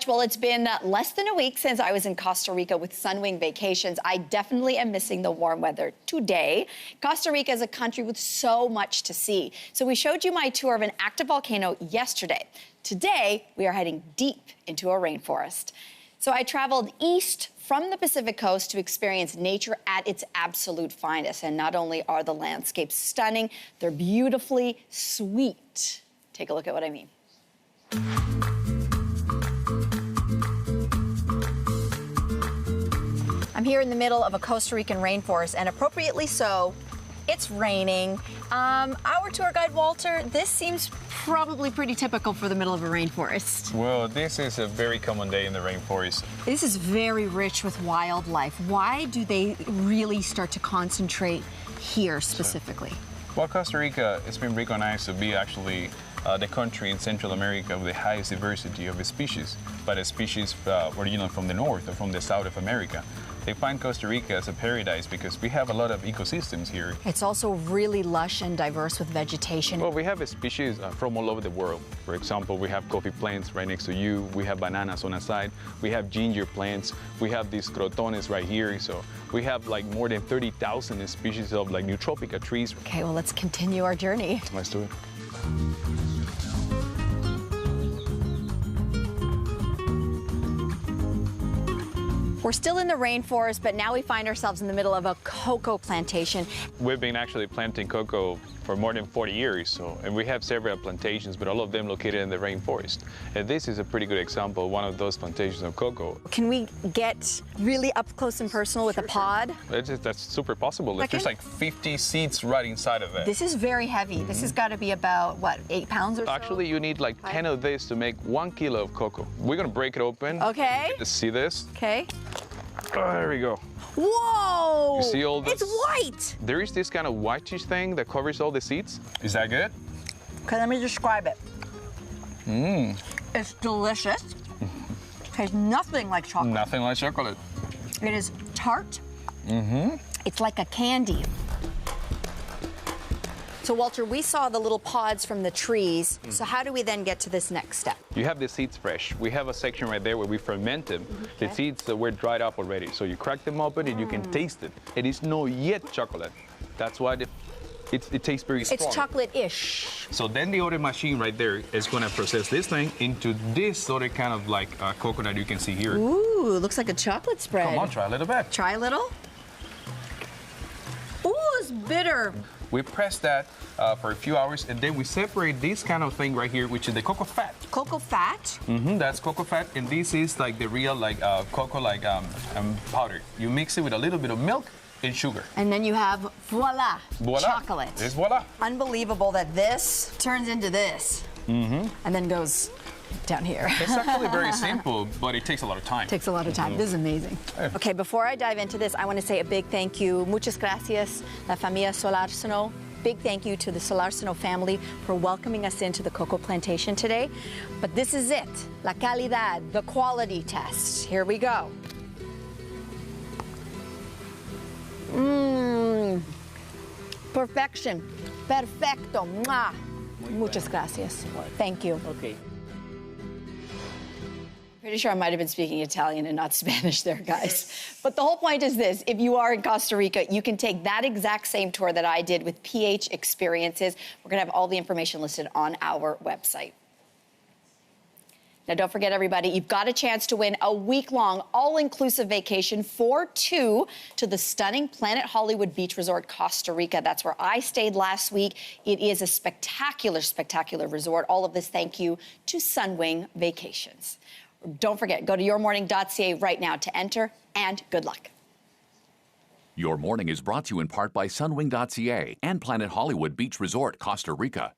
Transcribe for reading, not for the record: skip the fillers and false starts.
much. Well, it's been less than a week since I was in Costa Rica with Sunwing Vacations. I definitely am missing the warm weather today. Costa Rica is a country with so much to see. So we showed you my tour of an active volcano yesterday. Today, we are heading deep into a rainforest. So I traveled east from the Pacific coast to experience nature at its absolute finest. And not only are the landscapes stunning, they're beautifully sweet. Take a look at what I mean. I'm here in the middle of a Costa Rican rainforest, and appropriately so, it's raining. Our tour guide, Walter, this seems probably pretty typical for the middle of a rainforest. Well, this is a very common day in the rainforest. This is very rich with wildlife. Why do they really start to concentrate here specifically? Well, Costa Rica has been recognized to be actually the country in Central America with the highest diversity of species, but a species originally from the north or from the south of America. They find Costa Rica as a paradise because we have a lot of ecosystems here. It's also really lush and diverse with vegetation. Well, we have a species from all over the world. For example, we have coffee plants right next to you. We have bananas on the side. We have ginger plants. We have these crotones right here. So we have like more than 30,000 species of like Nootropica trees. Okay, well, let's continue our journey. Let's do it. We're still in the rainforest, but now we find ourselves in the middle of a cocoa plantation. We've been actually planting cocoa for more than 40 years, and we have several plantations, but all of them located in the rainforest. And this is a pretty good example of one of those plantations of cocoa. Can we get really up close and personal with a pod? That's super possible. There's like 50 seeds right inside of it. This is very heavy. This has got to be about, what, 8 pounds or so? Actually, you need like 10 of this to make 1 kilo of cocoa. We're gonna break it open. Okay. Just see this. Okay. Oh, there we go. Whoa! You see all this? It's white! There is this kind of whitish thing that covers all the seeds. Is that good? Okay, let me describe it. It's delicious. Tastes nothing like chocolate. Nothing like chocolate. It is tart. It's like a candy. So, Walter, we saw the little pods from the trees. So how do we then get to this next step? You have the seeds fresh. We have a section right there where we ferment them. Okay. The seeds that were dried up already. So you crack them open and you can taste it. It is not yet chocolate. That's why it tastes very strong. It's chocolate-ish. So then the other machine right there is going to process this thing into this other kind of like coconut you can see here. Ooh, looks like a chocolate spread. Come on, try a little bit. Try a little. Ooh, it's bitter. We press that for a few hours, and then we separate this kind of thing right here, which is the cocoa fat. Cocoa fat? That's cocoa fat, and this is like the real like cocoa like powder. You mix it with a little bit of milk and sugar. And then you have voila, chocolate. It's voila. Unbelievable that this turns into this, and then goes down here. It's actually very simple, but it takes a lot of time. Takes a lot of time. This is amazing. Okay, before I dive into this, I want to say a big thank you. Muchas gracias, la familia Solarzano. Big thank you to the Solarzano family for welcoming us into the cocoa plantation today. But this is it, la calidad, the quality test. Here we go. Perfection. Perfecto. Mwah. Muchas gracias. Thank you. Okay. Pretty sure I might have been speaking Italian and not Spanish there, guys. But the whole point is this. If you are in Costa Rica, you can take that exact same tour that I did with PH Experiences. We're going to have all the information listed on our website. Now, don't forget, everybody, you've got a chance to win a week-long, all-inclusive vacation for two to the stunning Planet Hollywood Beach Resort, Costa Rica. That's where I stayed last week. It is a spectacular, spectacular resort. All of this thank you to Sunwing Vacations. Don't forget, go to yourmorning.ca right now to enter, and good luck. Your Morning is brought to you in part by Sunwing.ca and Planet Hollywood Beach Resort, Costa Rica.